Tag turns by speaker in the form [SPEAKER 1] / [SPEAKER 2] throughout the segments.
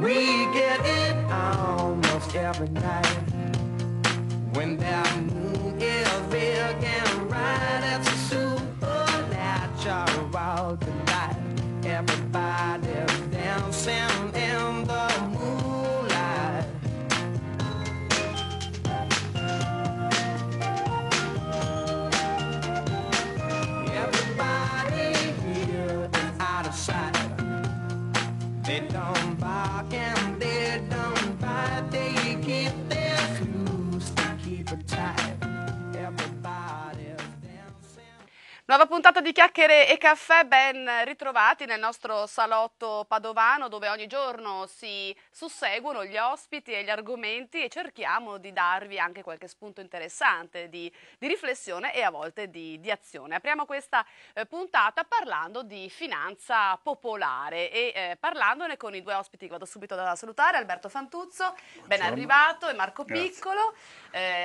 [SPEAKER 1] We get it almost every night. When that moon is big and bright, it's a supernatural delight. Everybody's dancing in the moonlight. Everybody here is out of sight. They don't bark and they don't bite. They keep their fuse to keep it tight. Everybody's dancing.
[SPEAKER 2] Nuova puntata di Chiacchiere e Caffè, ben ritrovati nel nostro salotto padovano dove ogni giorno si susseguono gli ospiti e gli argomenti e cerchiamo di darvi anche qualche spunto interessante di riflessione e a volte di azione. Apriamo questa puntata parlando di finanza popolare e parlandone con i due ospiti che vado subito da salutare, Alberto Fantuzzo, ben arrivato, e Marco
[SPEAKER 3] Grazie.
[SPEAKER 2] Piccolo.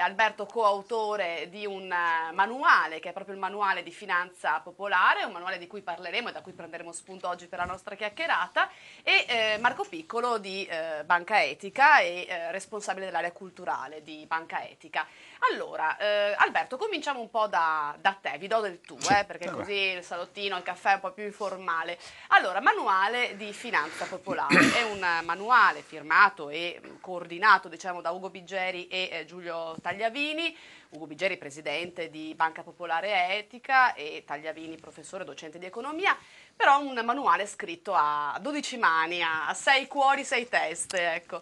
[SPEAKER 2] Alberto coautore di un manuale che è proprio il manuale di finanza popolare, un manuale di cui parleremo e da cui prenderemo spunto oggi per la nostra chiacchierata, e Marco Piccolo di Banca Etica e responsabile dell'area culturale di Banca Etica. Allora, Alberto, cominciamo un po' da te, vi do del tu, perché così il salottino, il caffè è un po' più informale. Allora, manuale di finanza popolare, è un manuale firmato e coordinato, diciamo, da Ugo Biggeri e Giulio Tagliavini. Ugo Biggeri, presidente di Banca Popolare Etica, e Tagliavini, professore docente di economia, però un manuale scritto a 12 mani, a 6 cuori, 6 teste, ecco.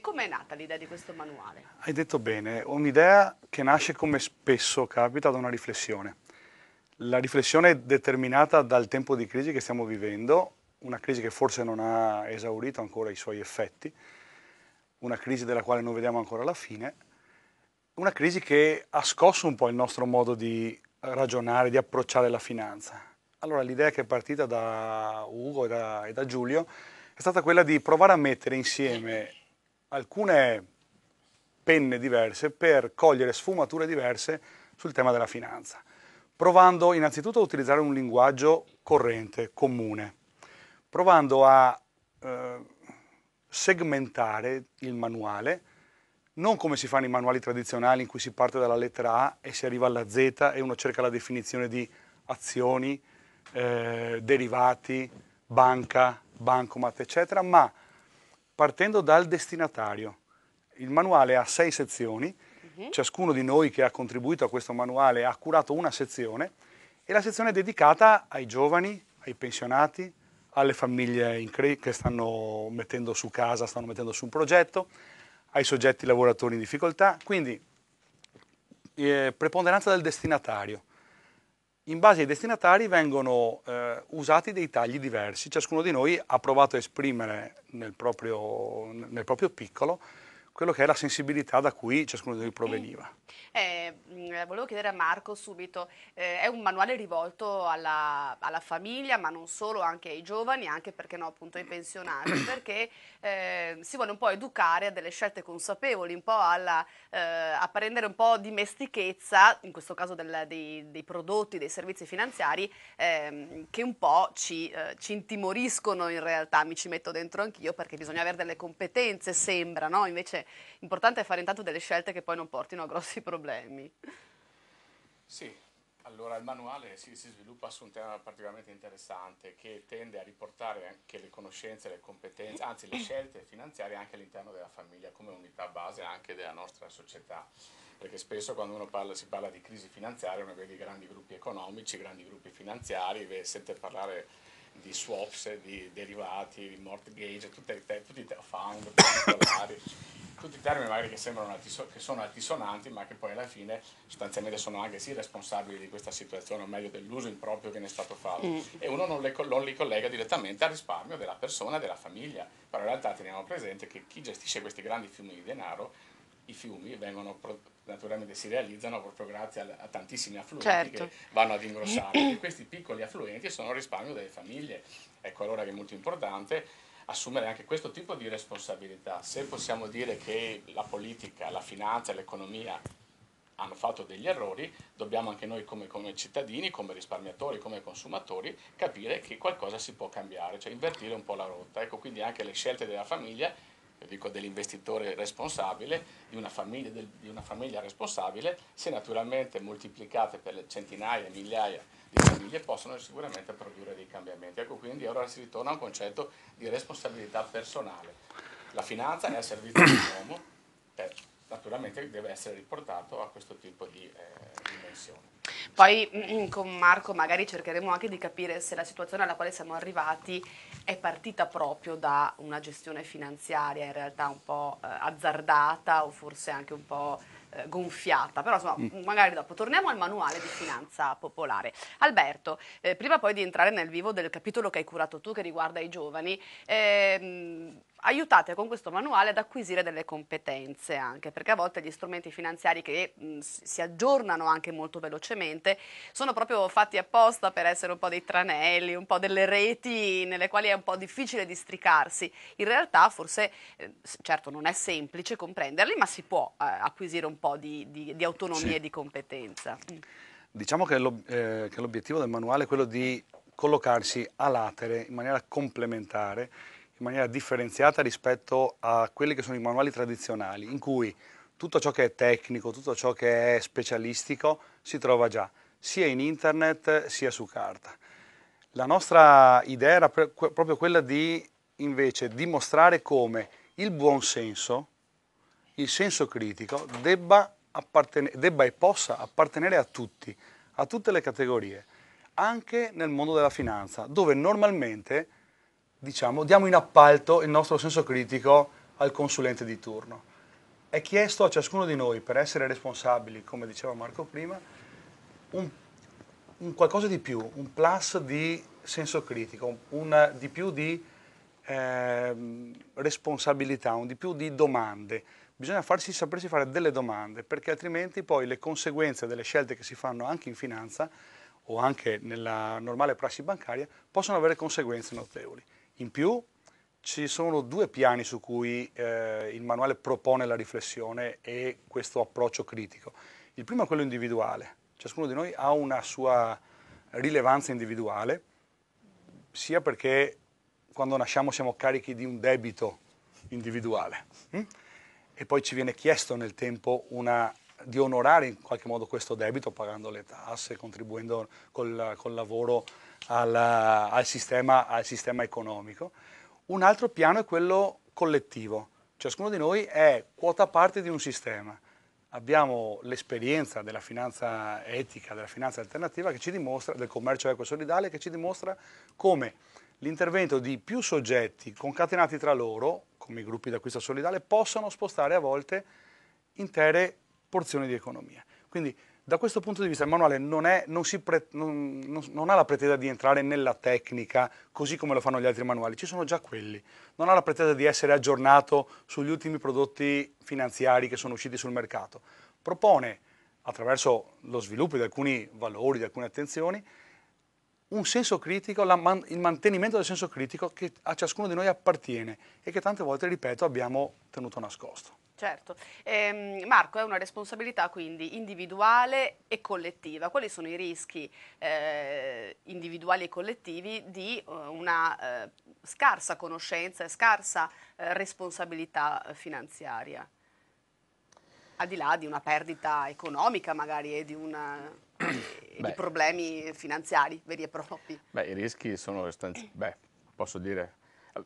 [SPEAKER 2] Com'è nata l'idea di questo manuale?
[SPEAKER 3] Hai detto bene, un'idea che nasce, come spesso capita, da una riflessione. La riflessione è determinata dal tempo di crisi che stiamo vivendo, una crisi che forse non ha esaurito ancora i suoi effetti, una crisi della quale non vediamo ancora la fine, una crisi che ha scosso un po' il nostro modo di ragionare, di approcciare la finanza. Allora l'idea che è partita da Ugo e da Giulio è stata quella di provare a mettere insieme alcune penne diverse per cogliere sfumature diverse sul tema della finanza, provando innanzitutto a utilizzare un linguaggio corrente, comune, provando a segmentare il manuale, non come si fanno i manuali tradizionali in cui si parte dalla lettera A e si arriva alla Z e uno cerca la definizione di azioni, derivati, banca, bancomat, eccetera, ma partendo dal destinatario. Il manuale ha 6 sezioni, ciascuno di noi che ha contribuito a questo manuale ha curato una sezione e la sezione è dedicata ai giovani, ai pensionati, alle famiglie che stanno mettendo su casa, stanno mettendo su un progetto, ai soggetti lavoratori in difficoltà, quindi preponderanza del destinatario. In base ai destinatari vengono usati dei tagli diversi, ciascuno di noi ha provato a esprimere nel proprio piccolo quello che è la sensibilità da cui ciascuno di noi proveniva.
[SPEAKER 2] Volevo chiedere a Marco subito, è un manuale rivolto alla famiglia, ma non solo, anche ai giovani, anche perché no, appunto ai pensionati, perché si vuole un po' educare a delle scelte consapevoli, un po' a prendere un po' dimestichezza, in questo caso dei prodotti, dei servizi finanziari, che un po' ci intimoriscono in realtà, mi ci metto dentro anch'io, perché bisogna avere delle competenze, sembra, no? Invece l'importante è fare intanto delle scelte che poi non portino a grossi problemi.
[SPEAKER 4] Sì, allora il manuale si sviluppa su un tema particolarmente interessante che tende a riportare anche le conoscenze, le competenze, anzi le scelte finanziarie anche all'interno della famiglia come unità base anche della nostra società. Perché spesso quando si parla di crisi finanziaria uno vede i grandi gruppi economici, i grandi gruppi finanziari, sente parlare di swaps, di derivati, di mortgage, tutti i fund particolari, tutti i termini magari che sembrano che sono altisonanti, ma che poi alla fine sostanzialmente sono anche sì responsabili di questa situazione, o meglio dell'uso improprio che ne è stato fatto. E uno non li collega direttamente al risparmio della persona e della famiglia. Però in realtà teniamo presente che chi gestisce questi grandi fiumi di denaro, i fiumi naturalmente si realizzano proprio grazie a tantissimi affluenti,
[SPEAKER 2] Certo,
[SPEAKER 4] che vanno ad ingrossare, e questi piccoli affluenti sono il risparmio delle famiglie. Ecco allora che è molto importante assumere anche questo tipo di responsabilità. Se possiamo dire che la politica, la finanza, l'economia hanno fatto degli errori, dobbiamo anche noi come cittadini, come risparmiatori, come consumatori, capire che qualcosa si può cambiare, cioè invertire un po' la rotta. Ecco, quindi anche le scelte della famiglia, io dico dell'investitore responsabile, di una famiglia responsabile, se naturalmente moltiplicate per le centinaia, migliaia di famiglie, possono sicuramente produrre dei cambiamenti. Ecco, quindi ora si ritorna a un concetto di responsabilità personale. La finanza è al servizio dell'uomo, naturalmente deve essere riportato a questo tipo di dimensione.
[SPEAKER 2] Poi con Marco magari cercheremo anche di capire se la situazione alla quale siamo arrivati è partita proprio da una gestione finanziaria in realtà un po' azzardata o forse anche un po' gonfiata, però insomma magari dopo torniamo al manuale di finanza popolare. Alberto, prima poi di entrare nel vivo del capitolo che hai curato tu che riguarda i giovani, aiutate con questo manuale ad acquisire delle competenze anche, perché a volte gli strumenti finanziari che si aggiornano anche molto velocemente sono proprio fatti apposta per essere un po' dei tranelli, un po' delle reti nelle quali è un po' difficile districarsi. In realtà forse, certo non è semplice comprenderli, ma si può acquisire un po' di autonomia
[SPEAKER 3] Sì.
[SPEAKER 2] e di competenza.
[SPEAKER 3] Diciamo che l'obiettivo del manuale è quello di collocarsi a latere in maniera complementare, in maniera differenziata rispetto a quelli che sono i manuali tradizionali, in cui tutto ciò che è tecnico, tutto ciò che è specialistico si trova già, sia in internet sia su carta. La nostra idea era proprio quella di invece dimostrare come il buon senso, il senso critico debba e possa appartenere a tutti, a tutte le categorie, anche nel mondo della finanza, dove normalmente diciamo, diamo in appalto il nostro senso critico al consulente di turno. È chiesto a ciascuno di noi, per essere responsabili, come diceva Marco prima, un qualcosa di più, un plus di senso critico, un di più di responsabilità, un di più di domande. Bisogna sapersi fare delle domande, perché altrimenti poi le conseguenze delle scelte che si fanno anche in finanza o anche nella normale prassi bancaria possono avere conseguenze notevoli. In più ci sono due piani su cui il manuale propone la riflessione e questo approccio critico. Il primo è quello individuale, ciascuno di noi ha una sua rilevanza individuale, sia perché quando nasciamo siamo carichi di un debito individuale e poi ci viene chiesto nel tempo di onorare in qualche modo questo debito pagando le tasse, contribuendo col lavoro al sistema economico. Un altro piano è quello collettivo. Ciascuno di noi è quota parte di un sistema. Abbiamo l'esperienza della finanza etica, della finanza alternativa che ci dimostra, del commercio equo e solidale, che ci dimostra come l'intervento di più soggetti concatenati tra loro, come i gruppi d'acquisto solidale, possono spostare a volte intere porzioni di economia. Quindi da questo punto di vista il manuale non ha la pretesa di entrare nella tecnica così come lo fanno gli altri manuali, ci sono già quelli. Non ha la pretesa di essere aggiornato sugli ultimi prodotti finanziari che sono usciti sul mercato. Propone, attraverso lo sviluppo di alcuni valori, di alcune attenzioni, un senso critico, il mantenimento del senso critico che a ciascuno di noi appartiene e che tante volte, ripeto, abbiamo tenuto nascosto.
[SPEAKER 2] Certo. Marco, è una responsabilità quindi individuale e collettiva. Quali sono i rischi individuali e collettivi di una scarsa conoscenza e scarsa responsabilità finanziaria? Al di là di una perdita economica magari e di di problemi finanziari veri e propri.
[SPEAKER 4] I rischi sono posso dire,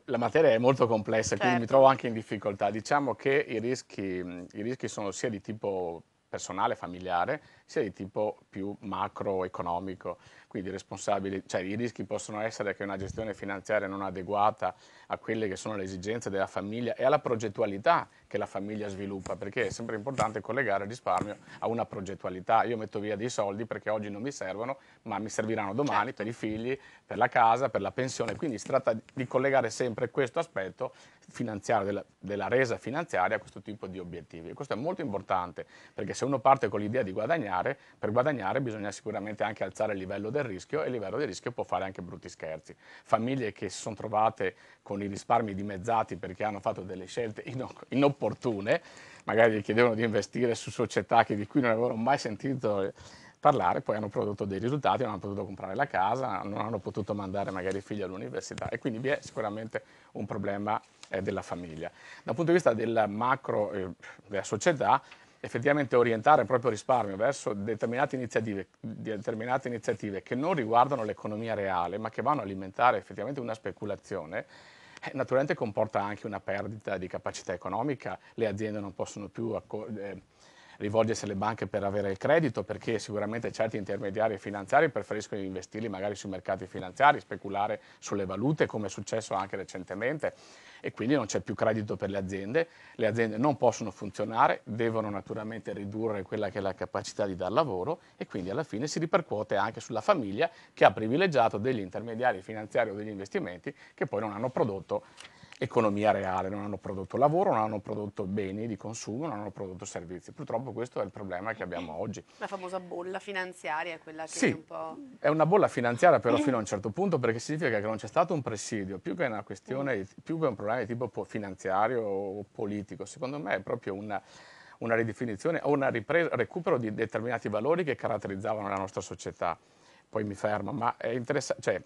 [SPEAKER 4] la materia è molto complessa,
[SPEAKER 2] certo.
[SPEAKER 4] Quindi mi trovo anche in difficoltà. Diciamo che i rischi sono sia di tipo personale, familiare, sia di tipo più macroeconomico. Quindi i rischi possono essere che una gestione finanziaria non adeguata a quelle che sono le esigenze della famiglia e alla progettualità che la famiglia sviluppa, perché è sempre importante collegare il risparmio a una progettualità. Io metto via dei soldi perché oggi non mi servono, ma mi serviranno domani per i figli, per la casa, per la pensione. Quindi si tratta di collegare sempre questo aspetto finanziario, della resa finanziaria a questo tipo di obiettivi. E questo è molto importante, perché se uno parte con l'idea di guadagnare, per guadagnare bisogna sicuramente anche alzare il livello del rischio, e il livello del rischio può fare anche brutti scherzi. Famiglie che si sono trovate con i risparmi dimezzati perché hanno fatto delle scelte inopportune, magari gli chiedevano di investire su società di cui non avevano mai sentito parlare, poi hanno prodotto dei risultati, non hanno potuto comprare la casa, non hanno potuto mandare magari i figli all'università, e quindi vi è sicuramente un problema della famiglia. Dal punto di vista del macro della società, effettivamente orientare il proprio risparmio verso determinate iniziative che non riguardano l'economia reale, ma che vanno a alimentare effettivamente una speculazione, naturalmente comporta anche una perdita di capacità economica. Le aziende non possono più rivolgersi alle banche per avere il credito, perché sicuramente certi intermediari finanziari preferiscono investirli magari sui mercati finanziari, speculare sulle valute, come è successo anche recentemente, e quindi non c'è più credito per le aziende non possono funzionare, devono naturalmente ridurre quella che è la capacità di dar lavoro, e quindi alla fine si ripercuote anche sulla famiglia, che ha privilegiato degli intermediari finanziari o degli investimenti che poi non hanno prodotto economia reale, non hanno prodotto lavoro, non hanno prodotto beni di consumo, non hanno prodotto servizi. Purtroppo questo è il problema che abbiamo oggi.
[SPEAKER 2] La famosa bolla finanziaria è quella che
[SPEAKER 4] sì,
[SPEAKER 2] è un po'...
[SPEAKER 4] è una bolla finanziaria però fino a un certo punto, perché significa che non c'è stato un presidio, più che una questione, più che un problema di tipo finanziario o politico. Secondo me è proprio una ridefinizione o un recupero di determinati valori che caratterizzavano la nostra società. Poi mi fermo, ma è interessante, cioè,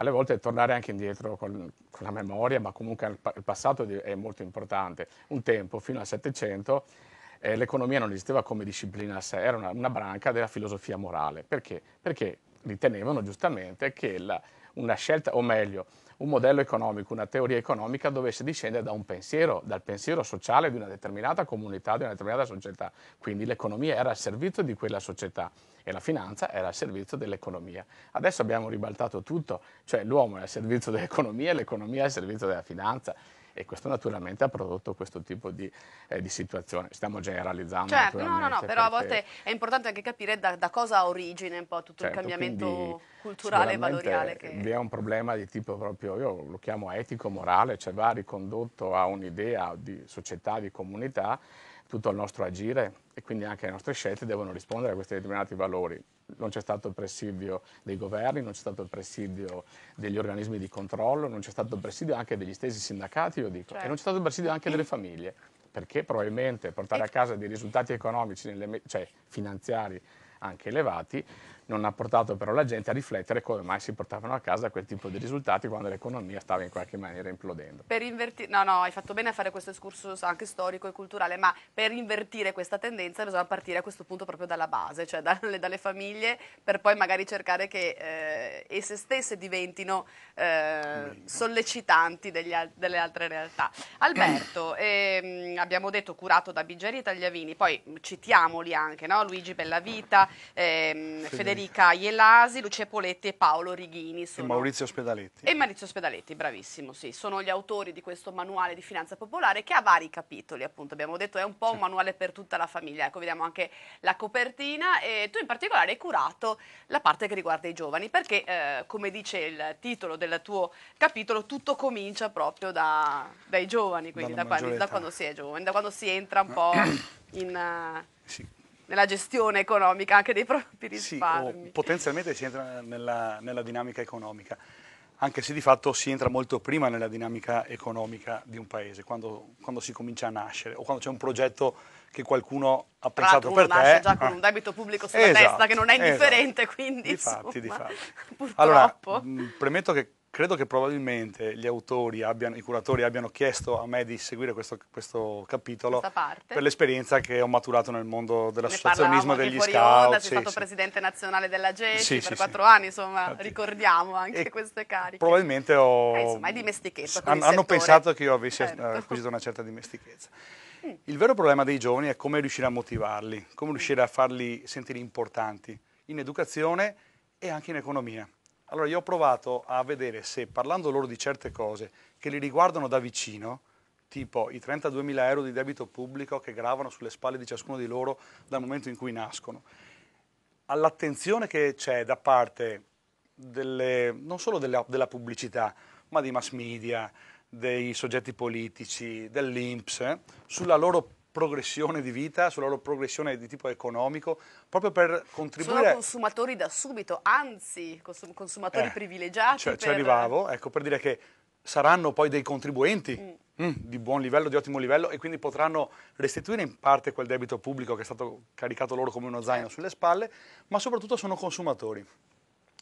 [SPEAKER 4] alle volte tornare anche indietro con la memoria, ma comunque il passato è molto importante. Un tempo, fino al Settecento, l'economia non esisteva come disciplina a sé, era una branca della filosofia morale. Perché? Perché ritenevano giustamente che una scelta, o meglio, un modello economico, una teoria economica dovesse discendere da un pensiero, dal pensiero sociale di una determinata comunità, di una determinata società. Quindi l'economia era al servizio di quella società e la finanza era al servizio dell'economia. Adesso abbiamo ribaltato tutto, cioè l'uomo è al servizio dell'economia e l'economia è al servizio della finanza. E questo naturalmente ha prodotto questo tipo di situazione. Stiamo generalizzando.
[SPEAKER 2] Certo, no, però
[SPEAKER 4] perché...
[SPEAKER 2] a volte è importante anche capire da cosa ha origine un po' tutto il cambiamento culturale e valoriale.
[SPEAKER 4] Vi è un problema di tipo proprio, io lo chiamo etico, morale, cioè va ricondotto a un'idea di società, di comunità, tutto il nostro agire, e quindi anche le nostre scelte devono rispondere a questi determinati valori. Non c'è stato il presidio dei governi, non c'è stato il presidio degli organismi di controllo, non c'è stato il presidio anche degli stessi sindacati, io dico, e non c'è stato il presidio anche delle famiglie, perché probabilmente portare a casa dei risultati economici, cioè finanziari anche elevati, non ha portato però la gente a riflettere come mai si portavano a casa quel tipo di risultati quando l'economia stava in qualche maniera implodendo.
[SPEAKER 2] No, hai fatto bene a fare questo escursus anche storico e culturale, ma per invertire questa tendenza bisogna partire a questo punto proprio dalla base, cioè dalle famiglie, per poi magari cercare che esse stesse diventino sollecitanti delle altre realtà. Alberto, abbiamo detto curato da Biggeri e Tagliavini, poi citiamoli anche, no? Luigi Bellavita, Federica Ielasi, Lucia Poletti e Paolo Righini.
[SPEAKER 3] E Maurizio Ospedaletti.
[SPEAKER 2] E Maurizio Ospedaletti, bravissimo, sì. Sono gli autori di questo manuale di finanza popolare che ha vari capitoli, appunto. Abbiamo detto è un po' un manuale per tutta la famiglia. Ecco, vediamo anche la copertina. E tu in particolare hai curato la parte che riguarda i giovani, perché, come dice il titolo del tuo capitolo, tutto comincia proprio dai giovani, quindi da quando si è giovani, da quando si entra un po' nella gestione economica anche dei propri risparmi.
[SPEAKER 3] Sì, o potenzialmente si entra nella dinamica economica, anche se di fatto si entra molto prima nella dinamica economica di un paese, quando si comincia a nascere, o quando c'è un progetto che qualcuno ha pensato per te.
[SPEAKER 2] Nasce già con un debito pubblico sulla testa che non è indifferente, quindi
[SPEAKER 3] difatti.
[SPEAKER 2] purtroppo.
[SPEAKER 3] Allora, premetto che credo che probabilmente gli autori, i curatori abbiano chiesto a me di seguire questo capitolo per l'esperienza che ho maturato nel mondo dell'associazionismo, degli scout.
[SPEAKER 2] Sei stato presidente nazionale della GESI per 4 anni, insomma, ricordiamo anche queste cariche.
[SPEAKER 3] Probabilmente
[SPEAKER 2] insomma, hai dimestichezza con il
[SPEAKER 3] hanno
[SPEAKER 2] settore.
[SPEAKER 3] pensato che io avessi acquisito una certa dimestichezza. Il vero problema dei giovani è come riuscire a motivarli, come riuscire a farli sentire importanti in educazione e anche in economia. Allora io ho provato a vedere se, parlando loro di certe cose che li riguardano da vicino, tipo i 32.000 euro di debito pubblico che gravano sulle spalle di ciascuno di loro dal momento in cui nascono, all'attenzione che c'è da parte non solo della pubblicità, ma dei mass media, dei soggetti politici, dell'INPS, sulla loro progressione di vita, sulla loro progressione di tipo economico, proprio per contribuire...
[SPEAKER 2] Sono consumatori da subito, anzi, consumatori privilegiati.
[SPEAKER 3] Ci arrivavo, ecco, per dire che saranno poi dei contribuenti di buon livello, di ottimo livello, e quindi potranno restituire in parte quel debito pubblico che è stato caricato loro come uno zaino sulle spalle, ma soprattutto sono consumatori.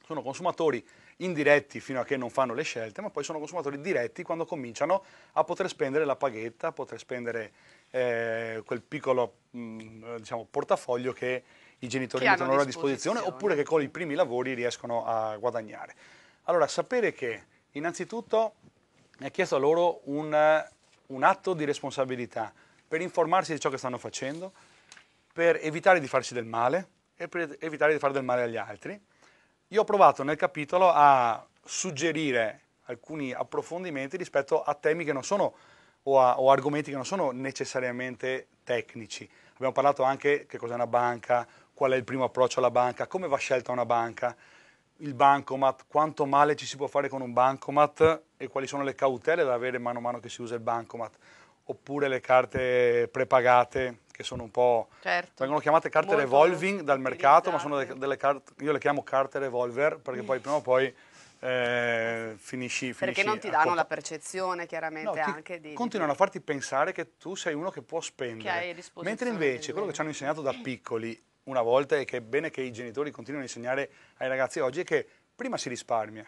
[SPEAKER 3] Sono consumatori indiretti fino a che non fanno le scelte, ma poi sono consumatori diretti quando cominciano a poter spendere la paghetta, a poter spendere quel piccolo diciamo, portafoglio che i genitori mettono loro a disposizione, oppure che con i primi lavori riescono a guadagnare. Allora, sapere che innanzitutto è chiesto a loro un atto di responsabilità per informarsi di ciò che stanno facendo, per evitare di farsi del male e per evitare di fare del male agli altri. Io ho provato nel capitolo a suggerire alcuni approfondimenti rispetto a temi che non sono o argomenti che non sono necessariamente tecnici. Abbiamo parlato anche che cos'è una banca, qual è il primo approccio alla banca, come va scelta una banca, il bancomat, quanto male ci si può fare con un bancomat e quali sono le cautele da avere mano a mano che si usa il bancomat, oppure le carte prepagate che sono un po'... vengono chiamate carte revolving dal mercato, ma sono delle carte, io le chiamo carte revolver perché poi prima o poi finisci
[SPEAKER 2] perché non ti danno la percezione chiaramente anche di...
[SPEAKER 3] continuano a farti pensare che tu sei uno che può spendere, mentre invece quello che ci hanno insegnato da piccoli una volta, e che è bene che i genitori continuino a insegnare ai ragazzi oggi, è che prima si risparmia,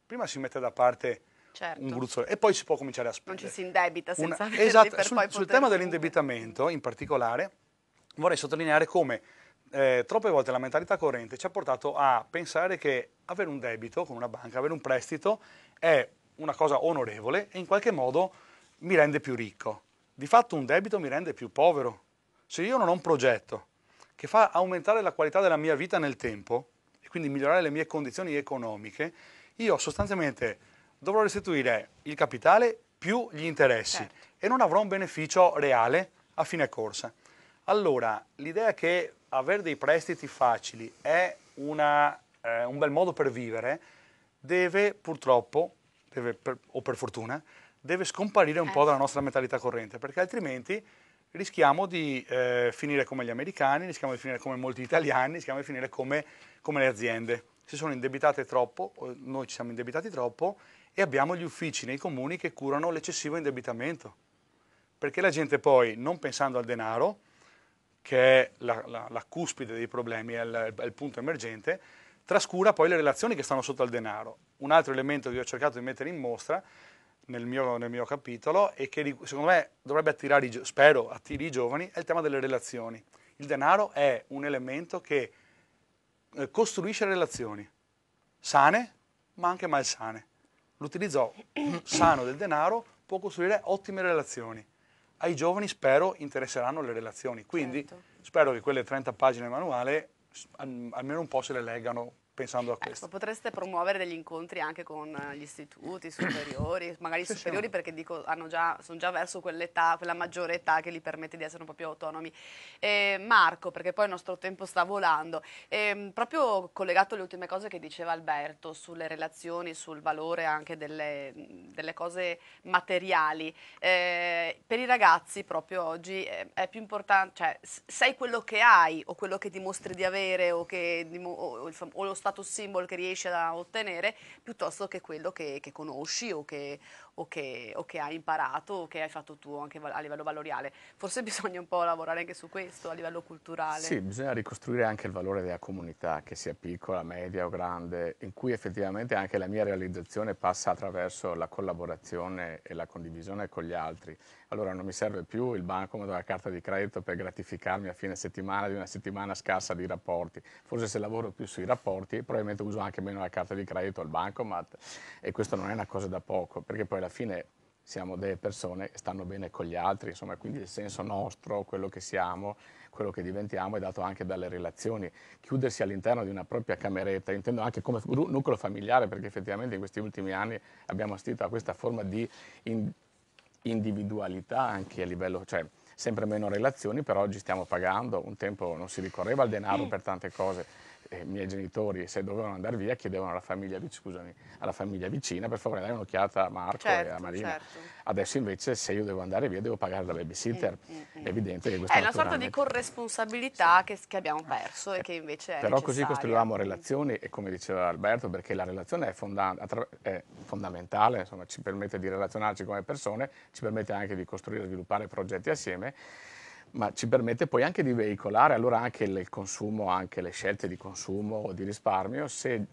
[SPEAKER 3] prima si mette da parte un gruzzolo e poi si può cominciare a spendere.
[SPEAKER 2] Non ci si indebita senza averli
[SPEAKER 3] esatto,
[SPEAKER 2] per poi
[SPEAKER 3] sul tema dell'indebitamento in particolare vorrei sottolineare come troppe volte la mentalità corrente ci ha portato a pensare che avere un debito con una banca, avere un prestito è una cosa onorevole e in qualche modo mi rende più ricco. Di fatto un debito mi rende più povero. Se io non ho un progetto che fa aumentare la qualità della mia vita nel tempo e quindi migliorare le mie condizioni economiche, io sostanzialmente dovrò restituire il capitale più gli interessi e non avrò un beneficio reale a fine corsa. Allora, l'idea che avere dei prestiti facili è un bel modo per vivere deve purtroppo, o per fortuna, deve scomparire un po' dalla nostra mentalità corrente, perché altrimenti rischiamo di finire come gli americani, rischiamo di finire come molti italiani, rischiamo di finire come le aziende. Si sono indebitate troppo, noi ci siamo indebitati troppo e abbiamo gli uffici nei comuni che curano l'eccessivo indebitamento. Perché la gente poi, non pensando al denaro, che è la cuspide dei problemi, è il punto emergente, trascura poi le relazioni che stanno sotto al denaro. Un altro elemento che io ho cercato di mettere in mostra nel mio capitolo e che secondo me dovrebbe attirare, spero attiri i giovani, è il tema delle relazioni. Il denaro è un elemento che costruisce relazioni sane ma anche malsane. L'utilizzo sano del denaro può costruire ottime relazioni. Ai giovani spero interesseranno le relazioni, quindi spero che quelle 30 pagine del manuale almeno un po' se le leggano pensando a questo.
[SPEAKER 2] Potreste promuovere degli incontri anche con gli istituti superiori, magari superiori perché dico, sono già verso quell'età, quella maggiore età che gli permette di essere un po' più autonomi. Marco, perché poi il nostro tempo sta volando, proprio collegato alle ultime cose che diceva Alberto sulle relazioni, sul valore anche delle cose materiali, per i ragazzi proprio oggi è più importante, cioè sei quello che hai o quello che dimostri di avere o lo status symbol che riesci a ottenere piuttosto che quello che conosci o che hai imparato o che hai fatto tu anche a livello valoriale. Forse bisogna un po' lavorare anche su questo a livello culturale.
[SPEAKER 4] Sì, bisogna ricostruire anche il valore della comunità, che sia piccola, media o grande, in cui effettivamente anche la mia realizzazione passa attraverso la collaborazione e la condivisione con gli altri. Allora non mi serve più il bancomat o la carta di credito per gratificarmi a fine settimana di una settimana scarsa di rapporti. Forse se lavoro più sui rapporti probabilmente uso anche meno la carta di credito o il bancomat, e questo non è una cosa da poco, perché poi alla fine siamo delle persone che stanno bene con gli altri, insomma, quindi il senso nostro, quello che siamo, quello che diventiamo è dato anche dalle relazioni. Chiudersi all'interno di una propria cameretta, intendo anche come nucleo familiare, perché effettivamente in questi ultimi anni abbiamo assistito a questa forma di individualità anche a livello, cioè sempre meno relazioni, però oggi stiamo pagando, un tempo non si ricorreva al denaro per tante cose, i miei genitori, se dovevano andare via, chiedevano alla famiglia vicina, per favore dai un'occhiata a Marco e a Marina.
[SPEAKER 2] Certo.
[SPEAKER 4] Adesso invece se io devo andare via devo pagare la babysitter. È evidente che questo
[SPEAKER 2] È una sorta di corresponsabilità che abbiamo perso e che invece è
[SPEAKER 4] Però così
[SPEAKER 2] necessaria.
[SPEAKER 4] costruivamo relazioni e come diceva Alberto, perché la relazione è fondamentale, insomma, ci permette di relazionarci come persone, ci permette anche di costruire e sviluppare progetti assieme, ma ci permette poi anche di veicolare allora anche il consumo, anche le scelte di consumo o di risparmio, se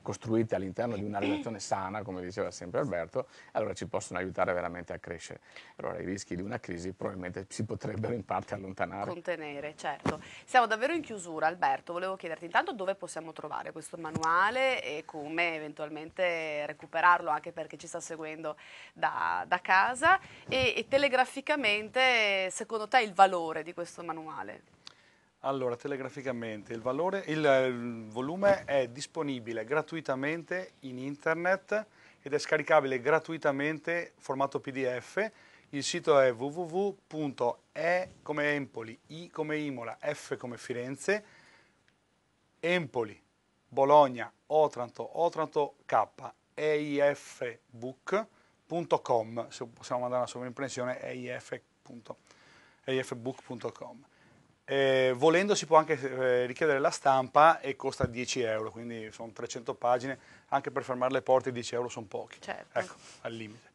[SPEAKER 4] costruite all'interno di una relazione sana, come diceva sempre Alberto, allora ci possono aiutare veramente a crescere. Allora i rischi di una crisi probabilmente si potrebbero in parte allontanare.
[SPEAKER 2] Contenere, certo. Siamo davvero in chiusura, Alberto. Volevo chiederti intanto dove possiamo trovare questo manuale e come eventualmente recuperarlo, anche per chi ci sta seguendo da casa, e telegraficamente, secondo te, il valore di questo manuale?
[SPEAKER 3] Allora, telegraficamente, il volume è disponibile gratuitamente in internet ed è scaricabile gratuitamente formato PDF. Il sito è www.e come Empoli, I come Imola, F come Firenze, Empoli, Bologna, Otranto K, eifbook.com, se possiamo mandare una sovraimpressione, eifbook.com. Volendo si può anche richiedere la stampa e costa 10 euro, quindi sono 300 pagine, anche per fermare le porte 10 euro sono pochi,
[SPEAKER 2] Certo.
[SPEAKER 3] ecco, al limite.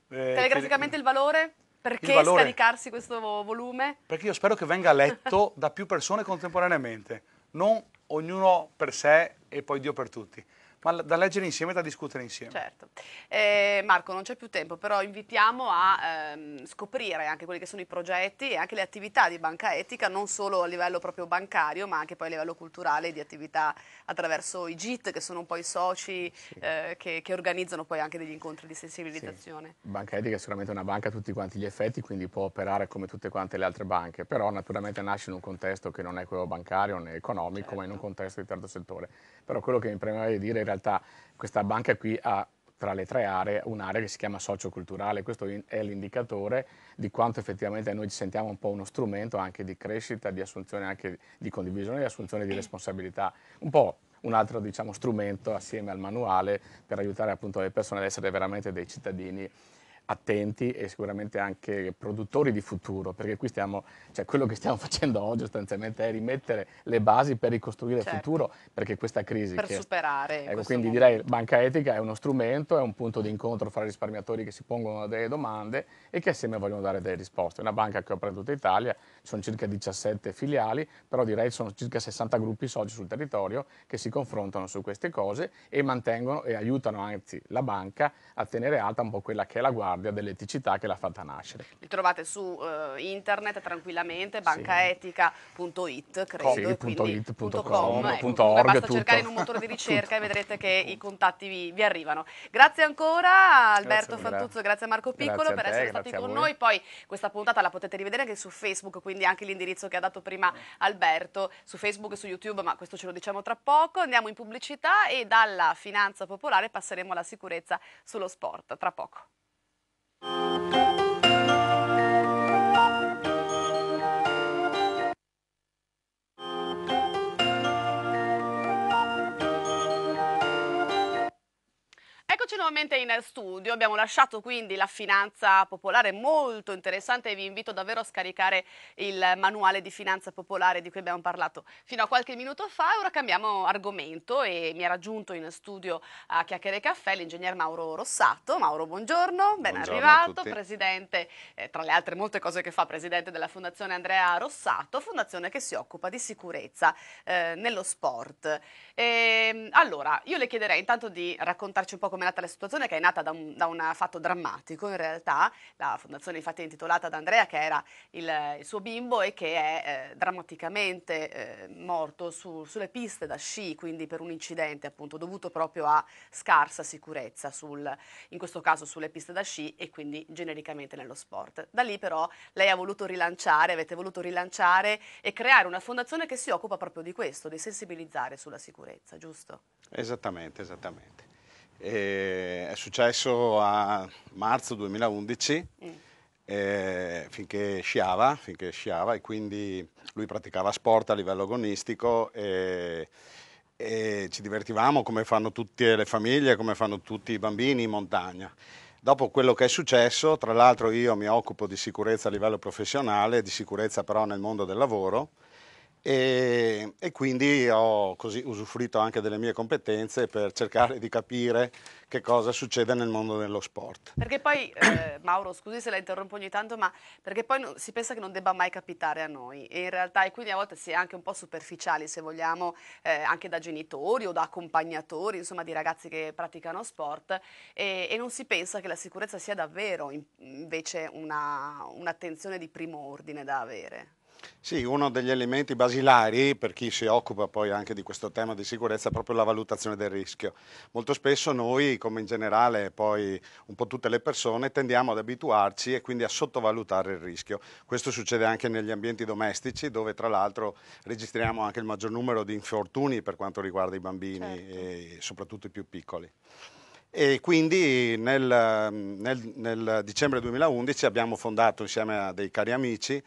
[SPEAKER 2] Telegraficamente il valore? Perché
[SPEAKER 3] valore?
[SPEAKER 2] scaricarsi questo volume?
[SPEAKER 3] Perché io spero che venga letto da più persone contemporaneamente, non ognuno per sé e poi Dio per tutti, ma da leggere insieme e da discutere insieme.
[SPEAKER 2] Certo. Marco, non c'è più tempo, però invitiamo a scoprire anche quelli che sono i progetti e anche le attività di Banca Etica, non solo a livello proprio bancario, ma anche poi a livello culturale, di attività attraverso i GIT, che sono un po' i soci che organizzano poi anche degli incontri di sensibilizzazione.
[SPEAKER 4] Sì. Banca Etica è sicuramente una banca a tutti quanti gli effetti, quindi può operare come tutte quante le altre banche, però naturalmente nasce in un contesto che non è quello bancario né economico,
[SPEAKER 2] Certo.
[SPEAKER 4] ma in un contesto di terzo settore. Però quello che mi premeva di dire, in realtà questa banca qui ha tra le tre aree un'area che si chiama socioculturale. Questo è l'indicatore di quanto effettivamente noi ci sentiamo un po' uno strumento anche di crescita, di assunzione anche di condivisione, di assunzione di responsabilità, un po' un altro, diciamo, strumento assieme al manuale per aiutare appunto le persone ad essere veramente dei cittadini attenti e sicuramente anche produttori di futuro, perché qui quello che stiamo facendo oggi sostanzialmente è rimettere le basi per ricostruire il futuro, perché questa crisi
[SPEAKER 2] per superare
[SPEAKER 4] quindi direi Banca Etica è uno strumento, è un punto di incontro fra risparmiatori che si pongono delle domande e che assieme vogliono dare delle risposte. È una banca che opera in tutta Italia, sono circa 17 filiali, però direi sono circa 60 gruppi soci sul territorio che si confrontano su queste cose e mantengono e aiutano anzi la banca a tenere alta un po' quella che è la guardia dell'eticità che l'ha fatta nascere.
[SPEAKER 2] Li trovate su internet tranquillamente, bancaetica.it credo,
[SPEAKER 4] sì,
[SPEAKER 2] e quindi
[SPEAKER 4] .it.com,
[SPEAKER 2] basta
[SPEAKER 4] tutto.
[SPEAKER 2] cercare in un motore di ricerca e vedrete che i contatti vi arrivano. Grazie ancora Alberto Fantuzzo, grazie a Marco Piccolo per essere stati con noi. Poi questa puntata la potete rivedere anche su Facebook, quindi anche l'indirizzo che ha dato prima Alberto, su Facebook e su YouTube, ma questo ce lo diciamo tra poco. Andiamo in pubblicità e dalla finanza popolare passeremo alla sicurezza sullo sport, tra poco. Eccoci nuovamente in studio, abbiamo lasciato quindi la finanza popolare, molto interessante, e vi invito davvero a scaricare il manuale di finanza popolare di cui abbiamo parlato fino a qualche minuto fa. Ora cambiamo argomento e mi ha raggiunto in studio a Chiacchiere Caffè l'ingegner Mauro Rossato. Mauro, buongiorno, ben arrivato, presidente, tra le altre molte cose che fa, presidente della Fondazione Andrea Rossato, fondazione che si occupa di sicurezza nello sport. Allora, io le chiederei intanto di raccontarci un po' come è nata la situazione, che è nata da un fatto drammatico in realtà. La fondazione infatti è intitolata ad Andrea, che era il suo bimbo e che è drammaticamente morto sulle piste da sci, quindi per un incidente appunto dovuto proprio a scarsa sicurezza in questo caso sulle piste da sci e quindi genericamente nello sport. Da lì però lei avete voluto rilanciare e creare una fondazione che si occupa proprio di questo, di sensibilizzare sulla sicurezza, giusto?
[SPEAKER 5] Esattamente. È successo a marzo 2011, finché sciava e quindi lui praticava sport a livello agonistico e ci divertivamo come fanno tutte le famiglie, come fanno tutti i bambini in montagna. Dopo quello che è successo, tra l'altro io mi occupo di sicurezza a livello professionale, di sicurezza però nel mondo del lavoro e quindi ho così usufruito anche delle mie competenze per cercare di capire che cosa succede nel mondo dello sport.
[SPEAKER 2] Perché poi, Mauro, scusi se la interrompo ogni tanto, ma perché poi si pensa che non debba mai capitare a noi e in realtà, e quindi a volte si è anche un po' superficiali, se vogliamo, anche da genitori o da accompagnatori, insomma, di ragazzi che praticano sport e non si pensa che la sicurezza sia davvero invece un'attenzione di primo ordine da avere.
[SPEAKER 5] Sì, uno degli elementi basilari per chi si occupa poi anche di questo tema di sicurezza è proprio la valutazione del rischio. Molto spesso noi, come in generale poi un po' tutte le persone, tendiamo ad abituarci e quindi a sottovalutare il rischio. Questo succede anche negli ambienti domestici dove tra l'altro registriamo anche il maggior numero di infortuni per quanto riguarda i bambini
[SPEAKER 2] Certo.
[SPEAKER 5] e soprattutto i più piccoli. E quindi nel dicembre 2011 abbiamo fondato insieme a dei cari amici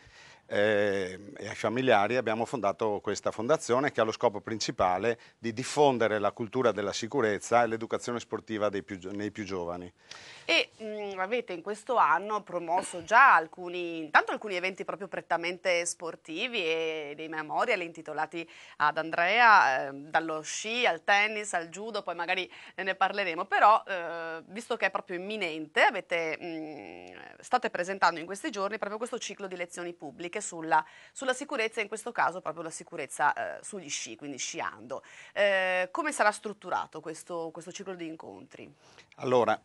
[SPEAKER 5] e ai familiari abbiamo fondato questa fondazione che ha lo scopo principale di diffondere la cultura della sicurezza e l'educazione sportiva nei più giovani.
[SPEAKER 2] E avete in questo anno promosso già intanto alcuni eventi proprio prettamente sportivi e dei memorial intitolati ad Andrea, dallo sci al tennis al judo, poi magari ne parleremo, però visto che è proprio imminente, state presentando in questi giorni proprio questo ciclo di lezioni pubbliche sulla sicurezza, in questo caso proprio la sicurezza sugli sci, quindi sciando. Come sarà strutturato questo ciclo di incontri?
[SPEAKER 5] Allora,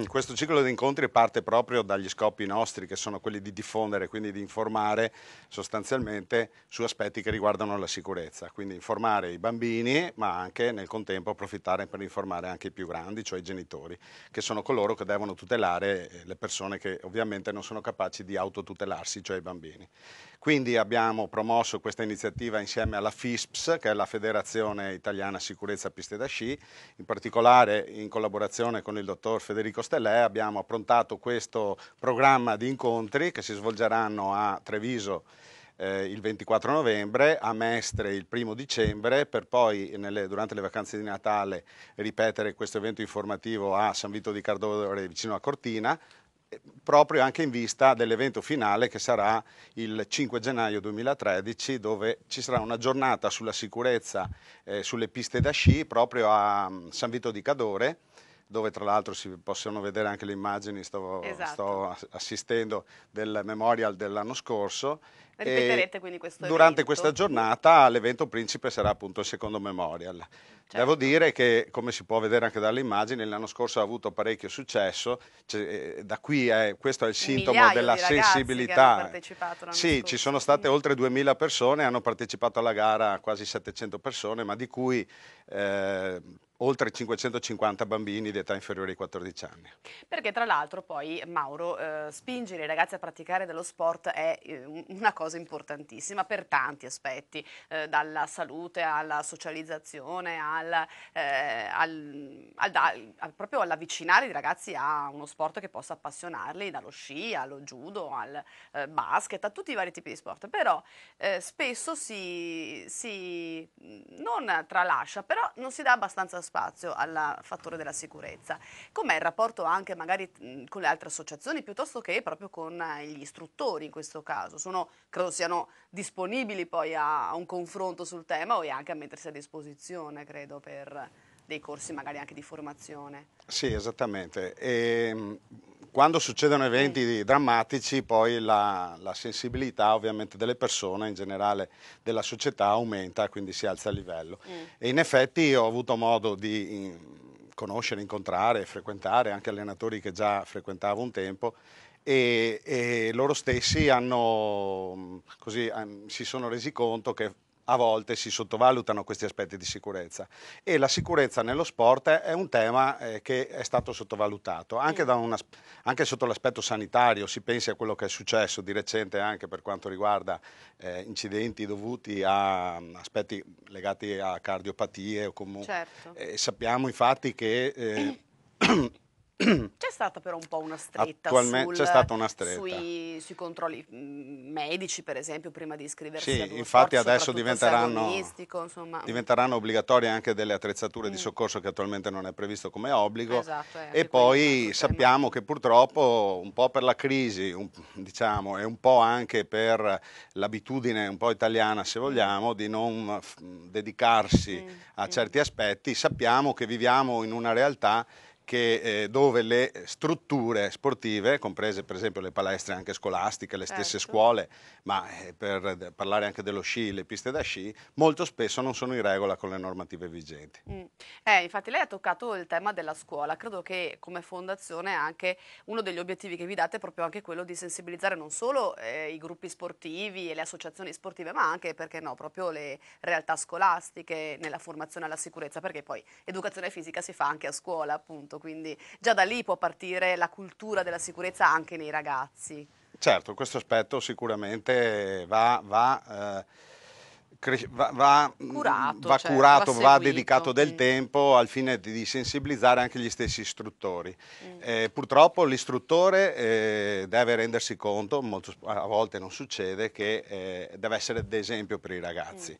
[SPEAKER 5] questo ciclo di incontri parte proprio dagli scopi nostri, che sono quelli di diffondere, quindi di informare sostanzialmente su aspetti che riguardano la sicurezza, quindi informare i bambini, ma anche nel contempo approfittare per informare anche i più grandi, cioè i genitori, che sono coloro che devono tutelare le persone che ovviamente non sono capaci di autotutelarsi, cioè i bambini. Quindi abbiamo promosso questa iniziativa insieme alla FISPS, che è la Federazione Italiana Sicurezza Piste da Sci, in particolare in collaborazione con il dottor Federico Stellè abbiamo approntato questo programma di incontri che si svolgeranno a Treviso il 24 novembre, a Mestre il 1° dicembre, per poi durante le vacanze di Natale ripetere questo evento informativo a San Vito di Cardore vicino a Cortina, proprio anche in vista dell'evento finale che sarà il 5 gennaio 2013, dove ci sarà una giornata sulla sicurezza sulle piste da sci proprio a San Vito di Cadore, dove tra l'altro si possono vedere anche le immagini,
[SPEAKER 2] Esatto.
[SPEAKER 5] sto assistendo del memorial dell'anno scorso.
[SPEAKER 2] Ripeterete quindi questo
[SPEAKER 5] durante
[SPEAKER 2] evento?
[SPEAKER 5] questa giornata l'evento principe sarà appunto il secondo memorial.
[SPEAKER 2] Certo.
[SPEAKER 5] Devo dire che, come si può vedere anche dalle immagini, l'anno scorso ha avuto parecchio successo, da qui questo è il sintomo
[SPEAKER 2] Migliaio
[SPEAKER 5] della
[SPEAKER 2] di ragazzi che hanno
[SPEAKER 5] sensibilità.
[SPEAKER 2] partecipato l'anno
[SPEAKER 5] Sì,
[SPEAKER 2] scorso.
[SPEAKER 5] ci sono state oltre 2000 persone, hanno partecipato alla gara quasi 700 persone, ma di cui oltre 550 bambini di età inferiore ai 14 anni.
[SPEAKER 2] Perché tra l'altro poi, Mauro, spingere i ragazzi a praticare dello sport è una cosa importantissima per tanti aspetti, dalla salute alla socializzazione, proprio all'avvicinare i ragazzi a uno sport che possa appassionarli, dallo sci allo judo, al basket, a tutti i vari tipi di sport. Però spesso non tralascia, però non si dà abbastanza spazio al fattore della sicurezza. Com'è il rapporto anche magari con le altre associazioni piuttosto che proprio con gli istruttori in questo caso? Credo siano disponibili poi a un confronto sul tema o anche a mettersi a disposizione, credo, per dei corsi magari anche di formazione.
[SPEAKER 5] Sì, esattamente. Quando succedono eventi drammatici poi la sensibilità ovviamente delle persone, in generale della società, aumenta, quindi si alza il livello. E in effetti ho avuto modo di conoscere, incontrare, frequentare anche allenatori che già frequentavo un tempo e loro stessi si sono resi conto che a volte si sottovalutano questi aspetti di sicurezza e la sicurezza nello sport è un tema che è stato sottovalutato anche, anche sotto l'aspetto sanitario. Si pensi a quello che è successo di recente anche per quanto riguarda incidenti dovuti a aspetti legati a cardiopatie o comunque.
[SPEAKER 2] Certo.
[SPEAKER 5] Sappiamo infatti che
[SPEAKER 2] C'è stata però un po' una stretta
[SPEAKER 5] C'è stata una stretta.
[SPEAKER 2] sui controlli medici, per esempio, prima di iscriversi
[SPEAKER 5] Sì,
[SPEAKER 2] ad uno
[SPEAKER 5] infatti
[SPEAKER 2] sport,
[SPEAKER 5] adesso
[SPEAKER 2] soprattutto se agonistico, insomma.
[SPEAKER 5] diventeranno obbligatorie anche delle attrezzature di soccorso che attualmente non è previsto come obbligo.
[SPEAKER 2] Esatto, anche
[SPEAKER 5] E
[SPEAKER 2] quello è un
[SPEAKER 5] poi
[SPEAKER 2] altro tema.
[SPEAKER 5] sappiamo che purtroppo un po' per la crisi, diciamo, e un po' anche per l'abitudine un po' italiana, se vogliamo, di non dedicarsi a certi aspetti, sappiamo che viviamo in una realtà dove le strutture sportive, comprese per esempio le palestre anche scolastiche, le stesse
[SPEAKER 2] Certo.
[SPEAKER 5] scuole, ma per parlare anche dello sci, le piste da sci, molto spesso non sono in regola con le normative vigenti.
[SPEAKER 2] Infatti lei ha toccato il tema della scuola, credo che come fondazione anche uno degli obiettivi che vi date è proprio anche quello di sensibilizzare non solo i gruppi sportivi e le associazioni sportive, ma anche, perché no, proprio le realtà scolastiche nella formazione alla sicurezza, perché poi educazione fisica si fa anche a scuola, appunto, quindi già da lì può partire la cultura della sicurezza anche nei ragazzi.
[SPEAKER 5] Certo, questo aspetto sicuramente va
[SPEAKER 2] Curato,
[SPEAKER 5] va
[SPEAKER 2] certo,
[SPEAKER 5] curato,
[SPEAKER 2] va
[SPEAKER 5] va
[SPEAKER 2] seguito.
[SPEAKER 5] dedicato del tempo al fine di sensibilizzare anche gli stessi istruttori. Purtroppo l'istruttore deve rendersi conto, a volte non succede, che deve essere d'esempio per i ragazzi.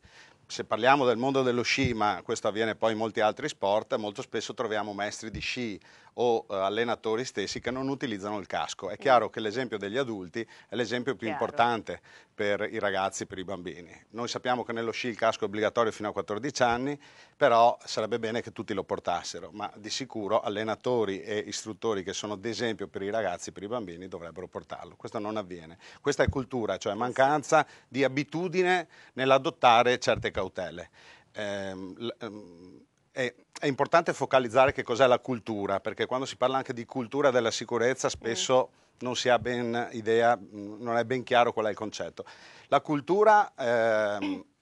[SPEAKER 5] Se parliamo del mondo dello sci, ma questo avviene poi in molti altri sport, molto spesso troviamo maestri di sci o allenatori stessi che non utilizzano il casco. È chiaro che l'esempio degli adulti è l'esempio più
[SPEAKER 2] Chiaro.
[SPEAKER 5] importante per i ragazzi, per i bambini. Noi sappiamo che nello sci il casco è obbligatorio fino a 14 anni, però sarebbe bene che tutti lo portassero, ma di sicuro allenatori e istruttori che sono d'esempio per i ragazzi, per i bambini, dovrebbero portarlo. Questo non avviene. Questa è cultura, cioè mancanza di abitudine nell'adottare certe cautele. È importante focalizzare che cos'è la cultura, perché quando si parla anche di cultura della sicurezza spesso non si ha ben idea, non è ben chiaro qual è il concetto. La cultura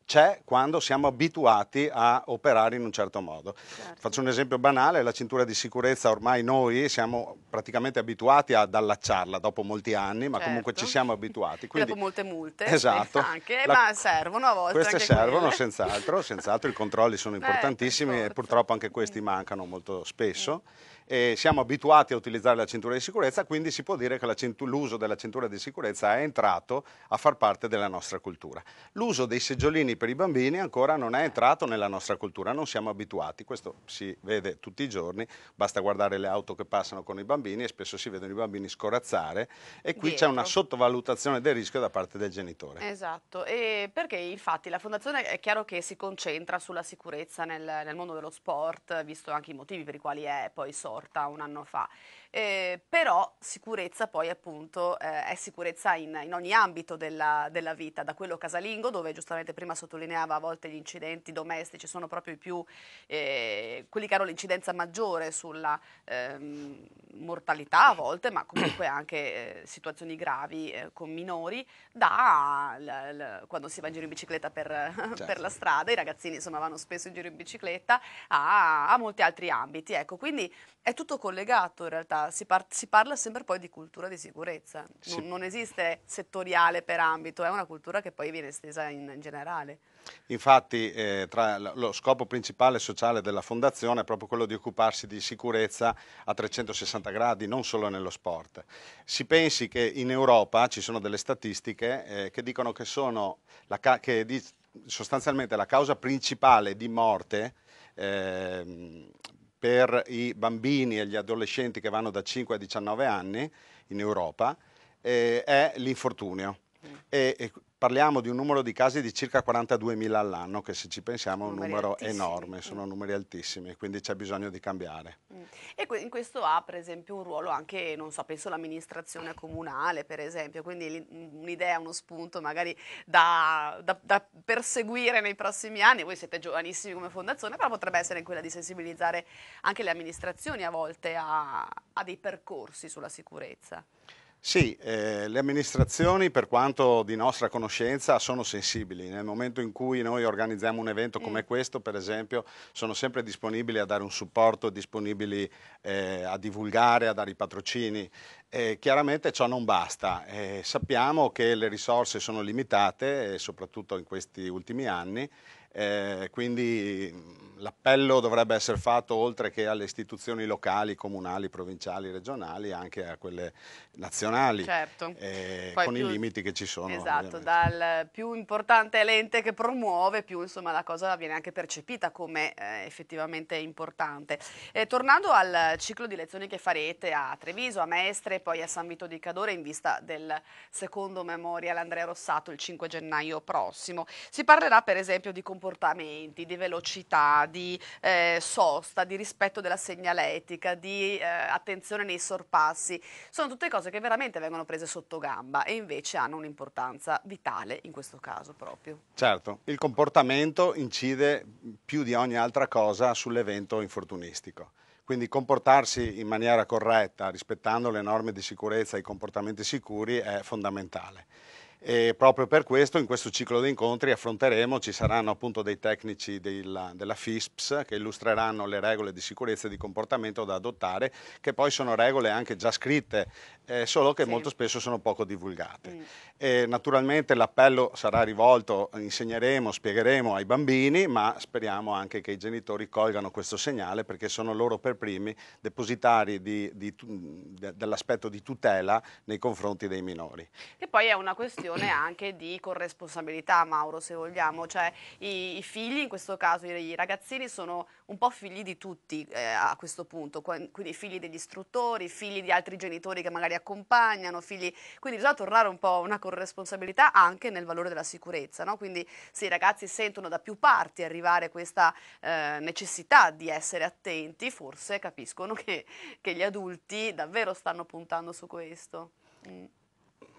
[SPEAKER 5] c'è quando siamo abituati a operare in un certo modo.
[SPEAKER 2] Certo.
[SPEAKER 5] Faccio un esempio banale: la cintura di sicurezza ormai noi siamo praticamente abituati ad allacciarla dopo molti anni, ma comunque ci siamo abituati.
[SPEAKER 2] Quindi, dopo molte multe,
[SPEAKER 5] esatto,
[SPEAKER 2] anche, ma servono a volte
[SPEAKER 5] queste
[SPEAKER 2] anche
[SPEAKER 5] servono
[SPEAKER 2] quelle.
[SPEAKER 5] senz'altro, i controlli sono importantissimi
[SPEAKER 2] per
[SPEAKER 5] e
[SPEAKER 2] forza.
[SPEAKER 5] purtroppo anche questi mancano molto spesso. E siamo abituati a utilizzare la cintura di sicurezza, quindi si può dire che l'uso della cintura di sicurezza è entrato a far parte della nostra cultura. L'uso dei seggiolini per i bambini ancora non è entrato nella nostra cultura, non siamo abituati. Questo si vede tutti i giorni, basta guardare le auto che passano con i bambini e spesso si vedono i bambini scorazzare e qui c'è una sottovalutazione del rischio da parte del genitore.
[SPEAKER 2] Esatto, e perché infatti la fondazione è chiaro che si concentra sulla sicurezza nel mondo dello sport, visto anche i motivi per i quali è poi sorta un anno fa. Però sicurezza poi appunto è sicurezza in ogni ambito della vita, da quello casalingo, dove giustamente prima sottolineava a volte gli incidenti domestici sono proprio i più quelli che hanno l'incidenza maggiore sulla mortalità a volte, ma comunque anche situazioni gravi con minori, quando si va in giro in bicicletta per la strada, i ragazzini insomma vanno spesso in giro in bicicletta, a molti altri ambiti. Ecco, quindi è tutto collegato in realtà. Si parla sempre poi di cultura di sicurezza, non esiste settoriale per ambito, è una cultura che poi viene estesa in generale.
[SPEAKER 5] Infatti lo scopo principale sociale della fondazione è proprio quello di occuparsi di sicurezza a 360 gradi, non solo nello sport. Si pensi che in Europa ci sono delle statistiche che dicono che sostanzialmente la causa principale di morte per i bambini e gli adolescenti che vanno da 5 a 19 anni in Europa è l'infortunio. E parliamo di un numero di casi di circa 42.000 all'anno, che se ci pensiamo è un numero
[SPEAKER 2] altissimi.
[SPEAKER 5] enorme, sono numeri altissimi, quindi c'è bisogno di cambiare.
[SPEAKER 2] E in questo ha per esempio un ruolo anche, non so, penso l'amministrazione comunale per esempio, quindi un'idea, uno spunto magari da perseguire nei prossimi anni. Voi siete giovanissimi come fondazione, però potrebbe essere quella di sensibilizzare anche le amministrazioni a volte a dei percorsi sulla sicurezza.
[SPEAKER 5] Sì, le amministrazioni, per quanto di nostra conoscenza, sono sensibili. Nel momento in cui noi organizziamo un evento come questo, per esempio, sono sempre disponibili a dare un supporto, disponibili a divulgare, a dare i patrocini. Chiaramente ciò non basta, sappiamo che le risorse sono limitate, soprattutto in questi ultimi anni, quindi l'appello dovrebbe essere fatto oltre che alle istituzioni locali, comunali, provinciali, regionali, anche a quelle nazionali,
[SPEAKER 2] Certo. Poi
[SPEAKER 5] con i
[SPEAKER 2] più-
[SPEAKER 5] limiti che ci sono.
[SPEAKER 2] Esatto,
[SPEAKER 5] ovviamente.
[SPEAKER 2] dal più importante l'ente che promuove, più insomma la cosa viene anche percepita come effettivamente importante. Tornando al ciclo di lezioni che farete a Treviso, a Mestre e poi a San Vito di Cadore in vista del secondo Memorial Andrea Rossato il 5 gennaio prossimo, si parlerà per esempio di comportamenti, di velocità, di sosta, di rispetto della segnaletica, di attenzione nei sorpassi. Sono tutte cose che veramente vengono prese sotto gamba e invece hanno un'importanza vitale in questo caso proprio.
[SPEAKER 5] Certo, il comportamento incide più di ogni altra cosa sull'evento infortunistico. Quindi comportarsi in maniera corretta, rispettando le norme di sicurezza e i comportamenti sicuri è fondamentale. E proprio per questo in questo ciclo di incontri affronteremo, ci saranno appunto dei tecnici della FISPS che illustreranno le regole di sicurezza e di comportamento da adottare, che poi sono regole anche già scritte, solo che
[SPEAKER 2] Sì.
[SPEAKER 5] molto spesso sono poco divulgate. E naturalmente l'appello sarà rivolto, insegneremo, spiegheremo ai bambini, ma speriamo anche che i genitori colgano questo segnale, perché sono loro per primi depositari dell'aspetto di tutela nei confronti dei minori.
[SPEAKER 2] E poi è una questione anche di corresponsabilità, Mauro, se vogliamo, cioè i figli, in questo caso i ragazzini, sono un po' figli di tutti a questo punto, quindi figli degli istruttori, figli di altri genitori che magari accompagnano, quindi bisogna tornare un po' a una corresponsabilità anche nel valore della sicurezza, no? Quindi se i ragazzi sentono da più parti arrivare questa necessità di essere attenti, forse capiscono che gli adulti davvero stanno puntando su questo.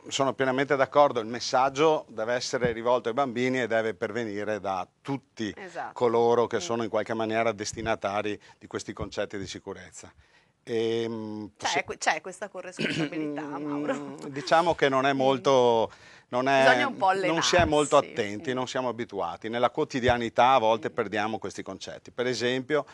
[SPEAKER 5] Sono pienamente d'accordo, il messaggio deve essere rivolto ai bambini e deve pervenire da tutti
[SPEAKER 2] Esatto.
[SPEAKER 5] coloro che sono in qualche maniera destinatari di questi concetti di sicurezza.
[SPEAKER 2] C'è questa corresponsabilità, Mauro.
[SPEAKER 5] Diciamo che non è molto,
[SPEAKER 2] Bisogna un po'
[SPEAKER 5] non si è molto
[SPEAKER 2] allenarsi.
[SPEAKER 5] attenti, non siamo abituati. Nella quotidianità a volte perdiamo questi concetti. Per esempio,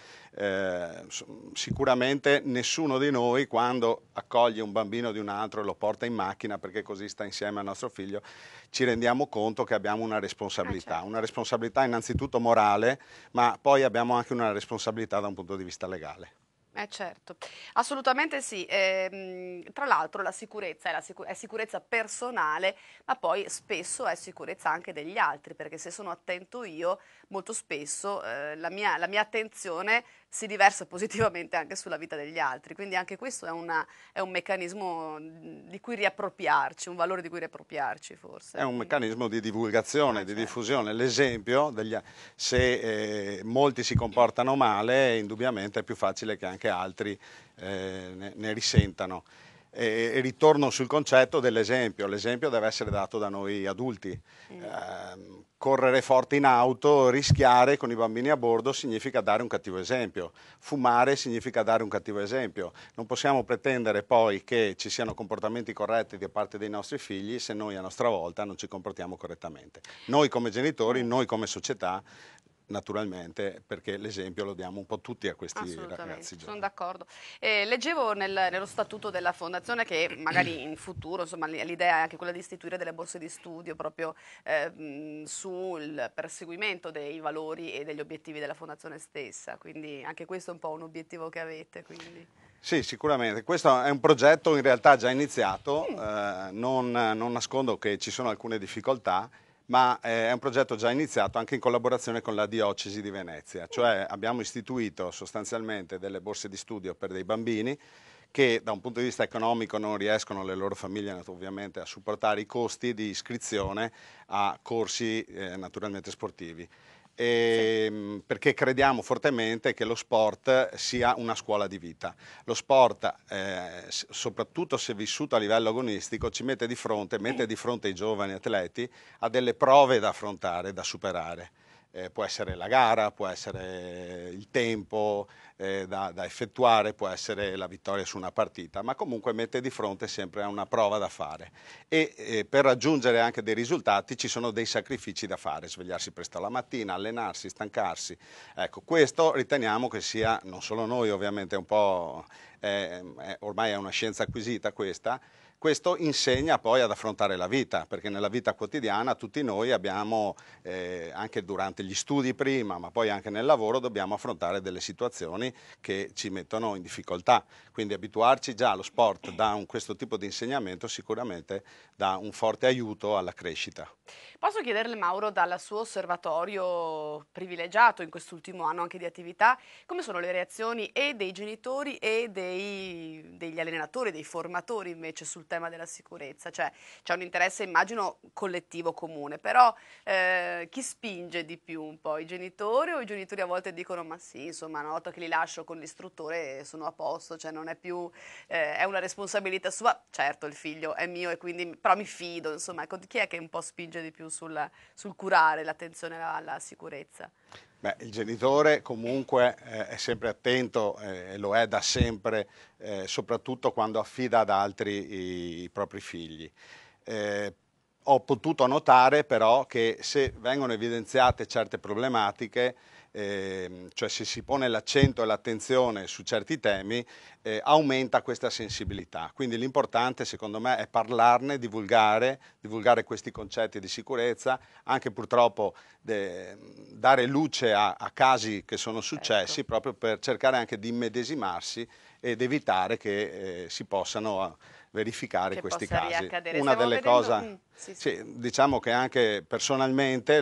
[SPEAKER 5] sicuramente nessuno di noi quando accoglie un bambino di un altro e lo porta in macchina perché così sta insieme al nostro figlio, ci rendiamo conto che abbiamo una responsabilità.
[SPEAKER 2] Certo.
[SPEAKER 5] Una responsabilità innanzitutto morale, ma poi abbiamo anche una responsabilità da un punto di vista legale.
[SPEAKER 2] Certo, assolutamente sì. Tra l'altro la sicurezza è sicurezza personale, ma poi spesso è sicurezza anche degli altri, perché se sono attento io, molto spesso la mia attenzione si riversa positivamente anche sulla vita degli altri, quindi anche questo è un meccanismo di cui riappropriarci, un valore di cui riappropriarci forse.
[SPEAKER 5] È un meccanismo di divulgazione, di
[SPEAKER 2] certo.
[SPEAKER 5] diffusione. L'esempio, se molti si comportano male, indubbiamente è più facile che anche altri ne risentano. E ritorno sul concetto dell'esempio. L'esempio deve essere dato da noi adulti. Correre forte in auto, rischiare con i bambini a bordo significa dare un cattivo esempio. Fumare significa dare un cattivo esempio. Non possiamo pretendere poi che ci siano comportamenti corretti da parte dei nostri figli se noi a nostra volta non ci comportiamo correttamente. Noi come genitori, noi come società, naturalmente, perché l'esempio lo diamo un po' tutti a questi ragazzi
[SPEAKER 2] Sono
[SPEAKER 5] giovani.
[SPEAKER 2] d'accordo. Leggevo nello statuto della fondazione che magari in futuro, insomma, l'idea è anche quella di istituire delle borse di studio proprio sul perseguimento dei valori e degli obiettivi della fondazione stessa, quindi anche questo è un po' un obiettivo che avete. Quindi.
[SPEAKER 5] Sì, sicuramente. Questo è un progetto in realtà già iniziato, non nascondo che ci sono alcune difficoltà, ma è un progetto già iniziato anche in collaborazione con la Diocesi di Venezia, cioè abbiamo istituito sostanzialmente delle borse di studio per dei bambini che da un punto di vista economico non riescono le loro famiglie ovviamente a supportare i costi di iscrizione a corsi naturalmente sportivi. Perché crediamo fortemente che lo sport sia una scuola di vita. Lo sport, soprattutto se vissuto a livello agonistico, ci mette di fronte i giovani atleti a delle prove da affrontare, da superare. può essere la gara, può essere il tempo da effettuare, può essere la vittoria su una partita, ma comunque mette di fronte sempre a una prova da fare e per raggiungere anche dei risultati ci sono dei sacrifici da fare, svegliarsi presto la mattina, allenarsi, stancarsi. Ecco, questo riteniamo che sia, non solo noi ovviamente, un po', ormai è una scienza acquisita questa. Questo insegna poi ad affrontare la vita, perché nella vita quotidiana tutti noi abbiamo, anche durante gli studi prima, ma poi anche nel lavoro, dobbiamo affrontare delle situazioni che ci mettono in difficoltà. Quindi abituarci già allo sport da questo tipo di insegnamento sicuramente dà un forte aiuto alla crescita.
[SPEAKER 2] Posso chiederle, Mauro, dal suo osservatorio privilegiato in quest'ultimo anno anche di attività, come sono le reazioni e dei genitori e degli allenatori, dei formatori invece sul tema della sicurezza? Cioè c'è un interesse, immagino, collettivo comune, però chi spinge di più un po'? I genitori o i genitori a volte dicono ma sì, insomma, una volta che li lascio con l'istruttore sono a posto, cioè non è più, è una responsabilità sua, certo il figlio è mio e quindi, però mi fido, insomma, ecco, chi è che un po' spinge di più sul curare l'attenzione alla sicurezza?
[SPEAKER 5] Beh, il genitore comunque è sempre attento e lo è da sempre, soprattutto quando affida ad altri i propri figli. Ho potuto notare però che se vengono evidenziate certe problematiche, cioè se si pone l'accento e l'attenzione su certi temi, aumenta questa sensibilità. Quindi l'importante secondo me è parlarne, divulgare questi concetti di sicurezza, anche purtroppo dare luce a casi che sono successi,
[SPEAKER 2] Ecco,
[SPEAKER 5] proprio per cercare anche di immedesimarsi ed evitare che si possano verificare
[SPEAKER 2] che
[SPEAKER 5] questi
[SPEAKER 2] possa
[SPEAKER 5] casi.
[SPEAKER 2] riaccadere.
[SPEAKER 5] Una
[SPEAKER 2] Stiamo
[SPEAKER 5] delle
[SPEAKER 2] vedendo...
[SPEAKER 5] cose,
[SPEAKER 2] sì, sì.
[SPEAKER 5] sì, diciamo che anche personalmente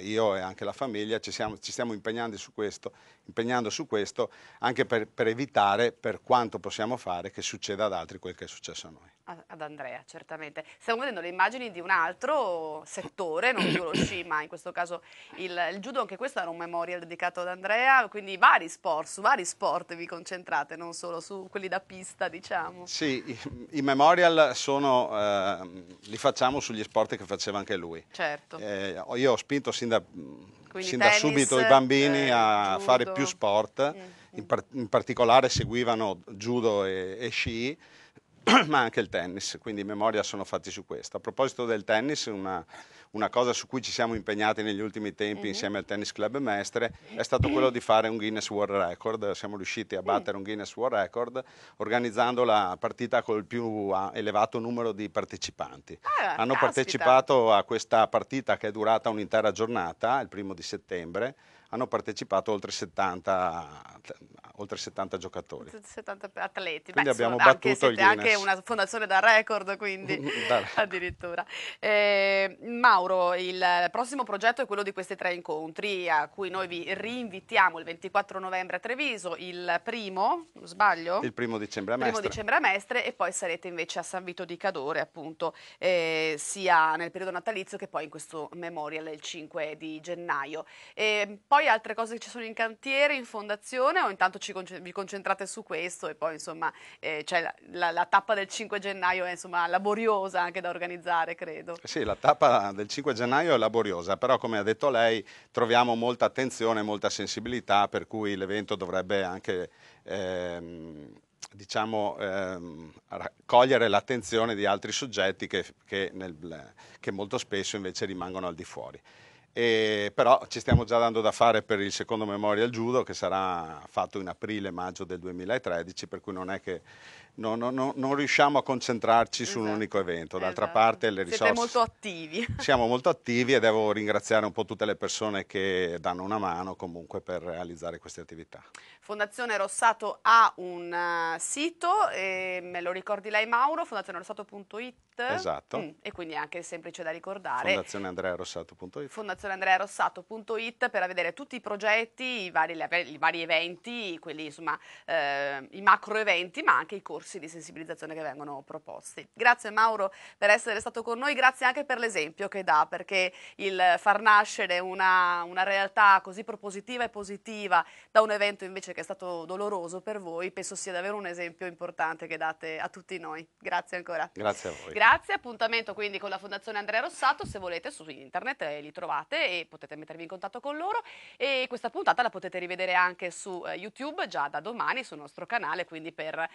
[SPEAKER 5] io e anche la famiglia ci stiamo impegnando su questo anche per evitare, per quanto possiamo fare, che succeda ad altri quel che è successo a noi.
[SPEAKER 2] Ad Andrea, certamente. Stiamo vedendo le immagini di un altro settore, non più lo sci, ma in questo caso il judo, anche questo era un memorial dedicato ad Andrea, quindi su vari sport vi concentrate, non solo su quelli da pista, diciamo.
[SPEAKER 5] Sì, i memorial li facciamo sugli sport che faceva anche lui.
[SPEAKER 2] Certo.
[SPEAKER 5] Io ho spinto sin da
[SPEAKER 2] Tennis,
[SPEAKER 5] subito i bambini a fare
[SPEAKER 2] judo.
[SPEAKER 5] più sport, in particolare seguivano judo e sci, ma anche il tennis, quindi i memoria sono fatti su questo. A proposito del tennis, una cosa su cui ci siamo impegnati negli ultimi tempi insieme al Tennis Club Mestre è stato quello di fare un Guinness World Record. Siamo riusciti a battere un Guinness World Record organizzando la partita col più elevato numero di partecipanti. Hanno
[SPEAKER 2] Caspita.
[SPEAKER 5] partecipato a questa partita che è durata un'intera giornata, il 1° settembre. Hanno partecipato oltre 70 giocatori.
[SPEAKER 2] 70 atleti,
[SPEAKER 5] Quindi abbiamo
[SPEAKER 2] anche,
[SPEAKER 5] battuto il
[SPEAKER 2] siete anche
[SPEAKER 5] Guinness.
[SPEAKER 2] una fondazione da record, quindi addirittura. Mauro, il prossimo progetto è quello di questi 3 incontri a cui noi vi rinvitiamo il 24 novembre a Treviso, il primo, non sbaglio?
[SPEAKER 5] Il 1° dicembre a
[SPEAKER 2] Primo
[SPEAKER 5] Mestre.
[SPEAKER 2] dicembre a Mestre e poi sarete invece a San Vito di Cadore, appunto, sia nel periodo natalizio che poi in questo memorial il 5 di gennaio. Poi altre cose che ci sono in cantiere, in fondazione, o intanto vi concentrate su questo e poi insomma c'è la tappa del 5 gennaio è insomma laboriosa anche da organizzare, credo.
[SPEAKER 5] Sì, la tappa del 5 gennaio è laboriosa, però come ha detto lei troviamo molta attenzione, molta sensibilità, per cui l'evento dovrebbe anche cogliere l'attenzione di altri soggetti che molto spesso invece rimangono al di fuori. Però ci stiamo già dando da fare per il secondo Memorial Judo che sarà fatto in aprile-maggio del 2013, per cui non è che non riusciamo a concentrarci su un unico evento. D'altra parte le risorse...
[SPEAKER 2] Siete molto attivi.
[SPEAKER 5] Siamo molto attivi e devo ringraziare un po' tutte le persone che danno una mano comunque per realizzare queste attività.
[SPEAKER 2] Fondazione Rossato ha un sito, me lo ricordi lei Mauro, fondazionerossato.it.
[SPEAKER 5] Esatto.
[SPEAKER 2] E quindi è anche semplice da ricordare.
[SPEAKER 5] Fondazioneandrearossato.it.
[SPEAKER 2] Fondazioneandrearossato.it per vedere tutti i progetti, i vari eventi, quelli insomma i macro eventi, ma anche i corsi percorsi di sensibilizzazione che vengono proposti. Grazie Mauro per essere stato con noi, grazie anche per l'esempio che dà, perché il far nascere una realtà così propositiva e positiva da un evento invece che è stato doloroso per voi, penso sia davvero un esempio importante che date a tutti noi. Grazie ancora.
[SPEAKER 5] Grazie a voi.
[SPEAKER 2] Grazie, appuntamento quindi con la Fondazione Andrea Rossato, se volete su internet li trovate e potete mettervi in contatto con loro, e questa puntata la potete rivedere anche su YouTube già da domani sul nostro canale, quindi per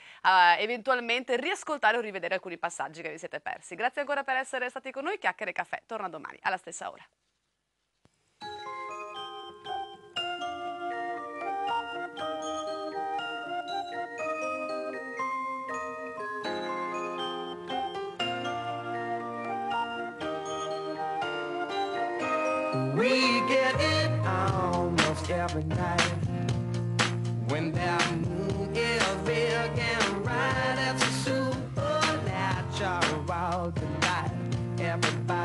[SPEAKER 2] eventualmente riascoltare o rivedere alcuni passaggi che vi siete persi. Grazie ancora per essere stati con noi, Chiacchiere e Caffè torna domani alla stessa ora.
[SPEAKER 1] We get it almost every night when that moon is big and bright. It's a supernatural delight. Everybody